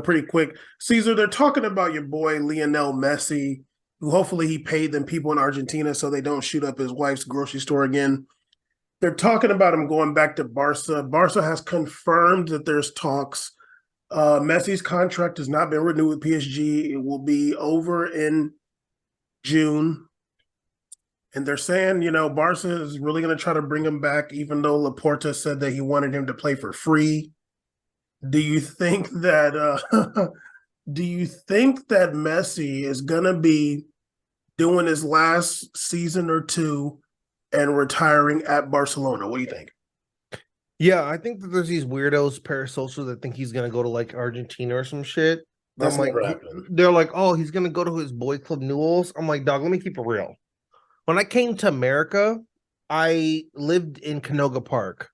pretty quick. Caesar, they're talking about your boy Lionel Messi, who hopefully he paid them people in Argentina so they don't shoot up his wife's grocery store again. They're talking about him going back to Barca. Barca has confirmed that there's talks. Messi's contract has not been renewed with PSG. It will be over in June. And they're saying, Barca is really going to try to bring him back, even though Laporta said that he wanted him to play for free. Do you think that do you think that Messi is gonna be doing his last season or two and retiring at Barcelona? What do you think? Yeah, I think that there's these weirdos, parasocials that think he's gonna go to like Argentina or some shit. That's never happened. They're like, oh, he's gonna go to his boy club Newell's. I'm like, dog, let me keep it real. When I came to America, I lived in Canoga Park.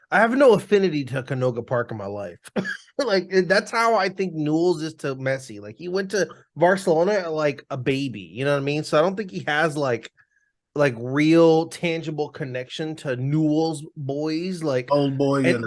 I have no affinity to Canoga Park in my life. Like that's how I think Newell's is to Messi. Like he went to Barcelona like a baby, you know what I mean? So I don't think he has like real tangible connection to Newell's boys. Like Old boy, and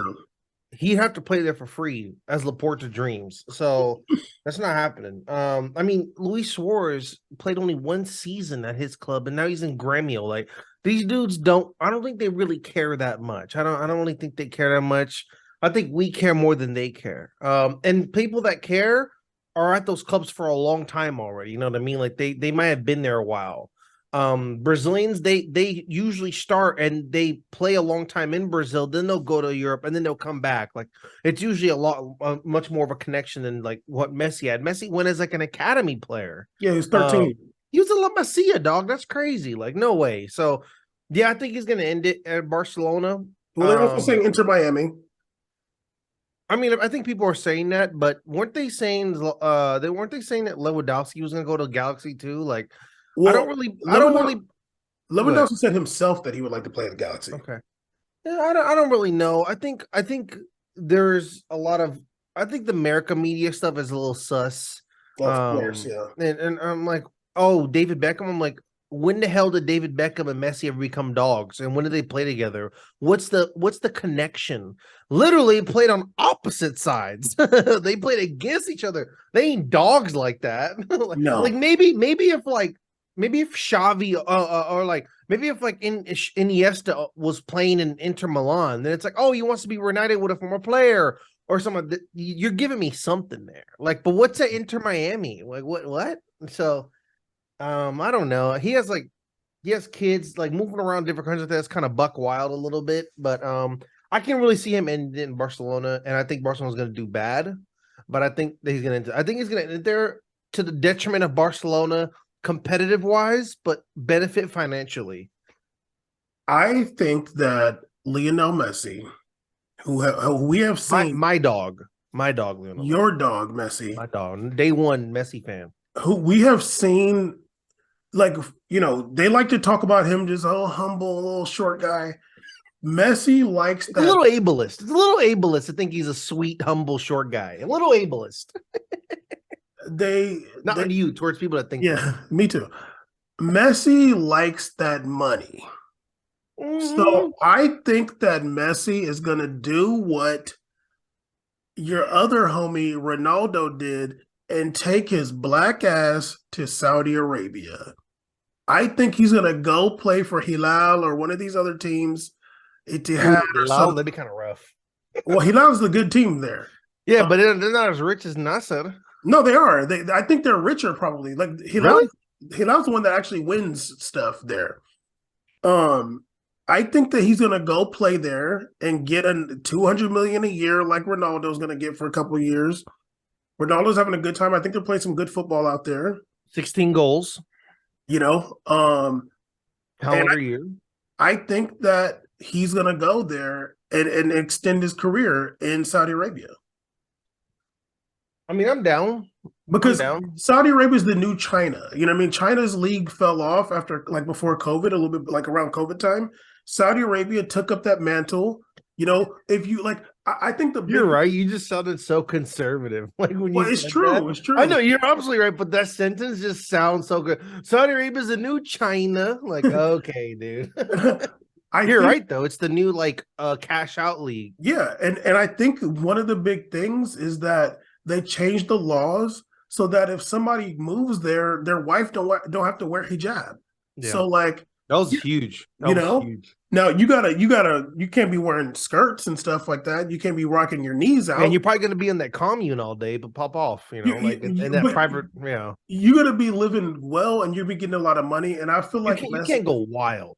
he'd have to play there for free as Laporta dreams. So that's not happening. I mean, Luis Suarez played only one season at his club, and now he's in Gremio. Like these dudes I don't think they really care that much. I don't really think they care that much. I think we care more than they care. And people that care are at those clubs for a long time already. You know what I mean? Like they might have been there a while. Brazilians, they usually start and they play a long time in Brazil, then they'll go to Europe and then they'll come back. Like it's usually a lot much more of a connection than like what Messi had. Messi went as like an academy player. yeah, he's 13. He was a La Masia, dog. That's crazy. Like no way. So yeah, I think he's gonna end it at Barcelona. Well, they're also saying Inter Miami. I mean, I think people are saying that, but weren't they saying they saying that Lewandowski was gonna go to Galaxy too? Like Well, I don't really. Lewandowski said himself that he would like to play in the Galaxy. Okay. Yeah, I don't really know. I think there's a lot of I think the America media stuff is a little sus. Of course, yeah. And I'm like, oh, David Beckham. I'm like, when the hell did David Beckham and Messi ever become dogs? And when did they play together? What's the connection? Literally played on opposite sides. They played against each other. They ain't dogs like that. No. Like maybe if Xavi or like maybe if like Iniesta was playing in Inter Milan, then it's like, oh, he wants to be reunited with a former player or something. You're giving me something there. Like, but what's at Inter Miami? Like what? So I don't know. He has kids like moving around different countries. That's kind of buck wild a little bit, but I can really see him in Barcelona, and I think Barcelona's going to do bad. But I think that he's going to. I think he's going to end there to the detriment of Barcelona, competitive wise, but benefit financially. I think that Lionel Messi, who we have seen, my dog, Lionel, your dog Messi, my dog, day one Messi fan, who we have seen, like they like to talk about him just humble little short guy. Messi likes that. A little ableist. It's a little ableist to think he's a sweet, humble, short guy. A little ableist. Not on you, towards people that think. Yeah, me too. Messi likes that money. Mm-hmm. So I think that Messi is going to do what your other homie Ronaldo did and take his black ass to Saudi Arabia. I think he's going to go play for Hilal or one of these other teams. Hilal, that'd be kind of rough. Well, Hilal's the good team there. Yeah, but they're not as rich as Nasser. No, they are. I think they're richer probably. Like Hilal's the one that actually wins stuff there. I think that he's gonna go play there and get a $200 million a year, like Ronaldo's gonna get for a couple of years. Ronaldo's having a good time. I think they're playing some good football out there. 16 goals. How old are you? I think that he's gonna go there and extend his career in Saudi Arabia. I mean, I'm down. Because Saudi Arabia is the new China. You know what I mean? China's league fell off after before COVID, a little bit like around COVID time. Saudi Arabia took up that mantle. If you I think you're right. You just sounded so conservative. Like when you it's true. That. It's true. I know you're absolutely right, but that sentence just sounds so good. Saudi Arabia is the new China. Like, okay, dude. You're right though. It's the new cash out league. Yeah, and I think one of the big things is that they changed the laws so that if somebody moves there, their wife don't have to wear hijab. Yeah. So like, That was huge. That you was know, huge. now you can't be wearing skirts and stuff like that. You can't be rocking your knees And out. you're probably going to be in that commune all day, but pop off, like in that But private, yeah. you got to be living well, and you'll be getting a lot of money. And I feel like You Messi. can't go wild.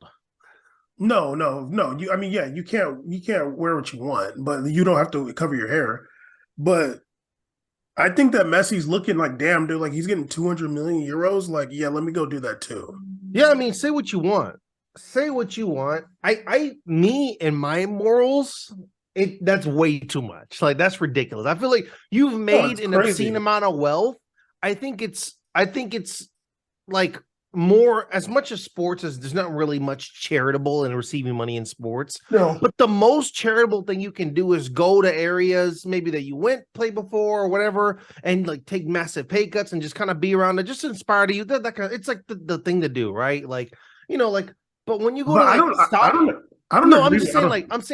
No, no, no. I mean, yeah, you can't wear what you want, but you don't have to cover your hair. But I think that Messi's looking like, damn, dude, like he's getting 200 million euros. Like, yeah, let me go do that too. Yeah, I mean, say what you want. Say what you want. Me and my morals, that's way too much. Like that's ridiculous. I feel like you've Oh, made it's an obscene crazy. amount of wealth. I think it's like more as much as sports as there's not really much charitable in receiving money in sports. No, But the most charitable thing you can do is go to areas maybe that you went play before or whatever, and like take massive pay cuts and just kind of be around it, just inspire to you. That kind of, it's like the thing to do, right? Like like. But when you go but to like stop, I don't no, I'm agree. just I saying don't. like not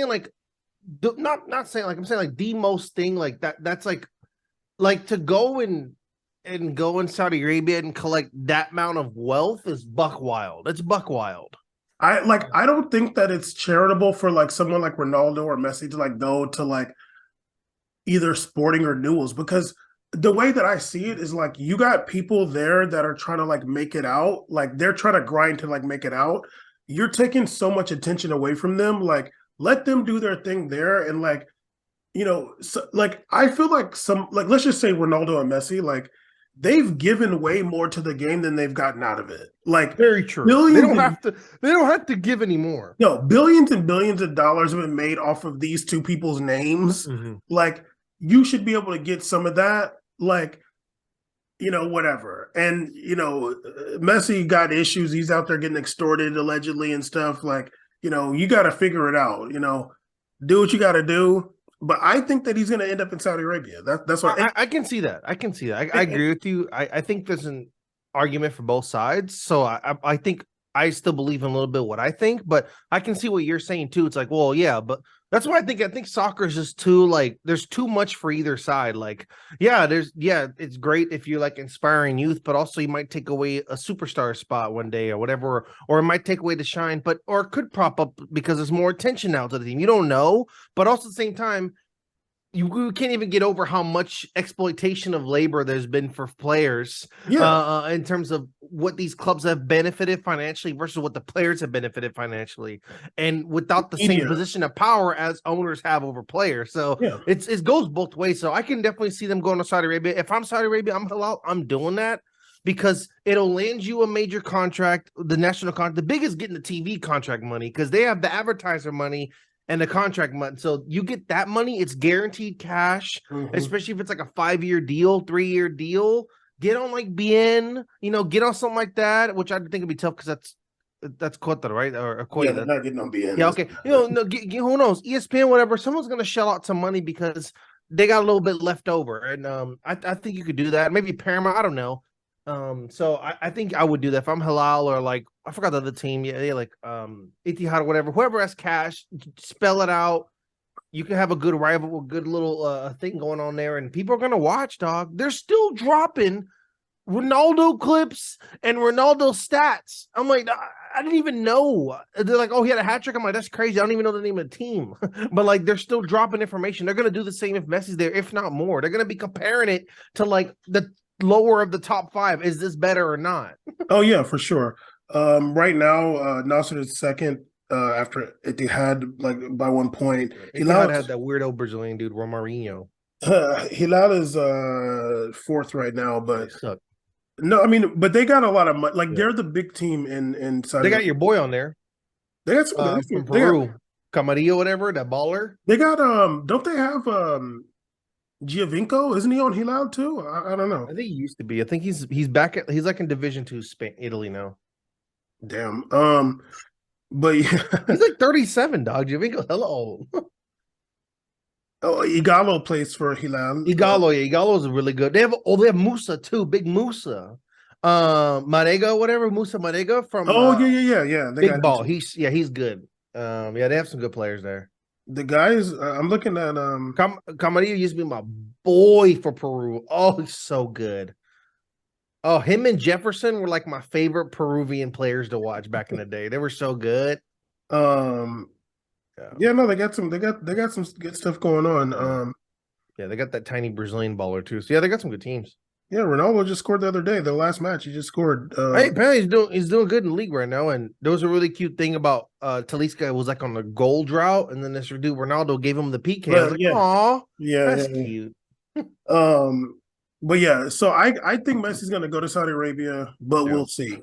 saying like I'm saying like the most thing like that. That's like to go and go in Saudi Arabia and collect that amount of wealth is buck wild. It's buck wild. I don't think that it's charitable for like someone like Ronaldo or Messi to like go to like either sporting or newels because the way that I see it is like you got people there that are trying to like make it out, like they're trying to grind to like make it out. You're taking so much attention away from them. Like let them do their thing there and like so, like I feel like some like let's just say Ronaldo and Messi, like they've given way more to the game than they've gotten out of it. Like Very true. They billions don't and have to. They don't have to give anymore. no billions and billions of dollars have been made off of these two people's names. Mm-hmm. Like you should be able to get some of that. Like whatever. And Messi got issues. He's out there getting extorted allegedly and stuff. Like you got to figure it out. Do what you got to do. But I think that he's going to end up in Saudi Arabia. That's what I can see that. I can see that. I agree with you. I think there's an argument for both sides. So I think I still believe in a little bit what I think, but I can see what you're saying too. It's like, well, yeah, but that's why I think soccer is just too like there's too much for either side. Like, it's great if you're like inspiring youth, but also you might take away a superstar spot one day or whatever, or it might take away the shine, or it could prop up because there's more attention now to the team. You don't know, but also at the same time you can't even get over how much exploitation of labor there's been for players in terms of what these clubs have benefited financially versus what the players have benefited financially, and without the same position of power as owners have over players. So it goes both ways. So I can definitely see them going to Saudi Arabia. If I'm Saudi Arabia, I'm doing that because it'll land you a major contract, the national contract. The biggest getting the TV contract money because they have the advertiser money and the contract money. So you get that money, it's guaranteed cash, especially if it's like a 5-year deal, 3-year deal. Get on like BN, get on something like that, which I think would be tough because that's Quota, right? Or Quota. Yeah, they're not getting on BN. Yeah, okay. No, who knows? ESPN, whatever. Someone's gonna shell out some money because they got a little bit left over, and I think you could do that. Maybe Paramount, I don't know. So I think I would do that if I'm Halal or like I forgot the other team. Yeah, they like Etihad or whatever. Whoever has cash, spell it out. You can have a good rival, a good little thing going on there, and people are gonna watch, dog. They're still dropping Ronaldo clips and Ronaldo stats. I'm like, I didn't even know. They're like, oh, he had a hat trick. I'm like, that's crazy. I don't even know the name of the team. But like, they're still dropping information. They're gonna do the same if Messi's there, if not more. They're gonna be comparing it to like the lower of the top 5. Is this better or not? Oh yeah, for sure. Right now, Nasser is second after Etihad, like by 1 point. Etihad had that weirdo Brazilian dude, Romarinho. Hilal is fourth right now, but no, I mean, but they got a lot of money. Like they're the big team in Saudi. They got your boy on there. They got some from Peru, Camarillo, whatever, that baller. They got don't they have Giovinco? Isn't he on Hilal too? I don't know. I think he used to be. I think he's back at he's like in Division 2 Spain, Italy now. Damn. But yeah. He's like 37, dog. Giovinco, hello. Oh, Igalo plays for Hilal. Igalo is really good. They have Musa too, big Musa. Marega, whatever, Musa Marega from yeah. They Big got Ball. He's good. They have some good players there. The guys, I'm looking at Camarillo used to be my boy for Peru. Oh, he's so good. Oh, him and Jefferson were like my favorite Peruvian players to watch back in the day. They were so good. um Yeah, yeah, no, they got some good stuff going on. yeah, yeah. They got that tiny Brazilian baller too. So yeah, they got some good teams. Yeah, Ronaldo just scored the other day. The last match he just scored. Hey, apparently he's doing good in the league right now. And there was a really cute thing about Talisca was like on the goal drought, and then this dude Ronaldo gave him the PK. I was But like, yeah, "Aw, yeah, that's yeah. cute." Um, but yeah, so I think Messi's gonna go to Saudi Arabia, but Yeah. we'll see.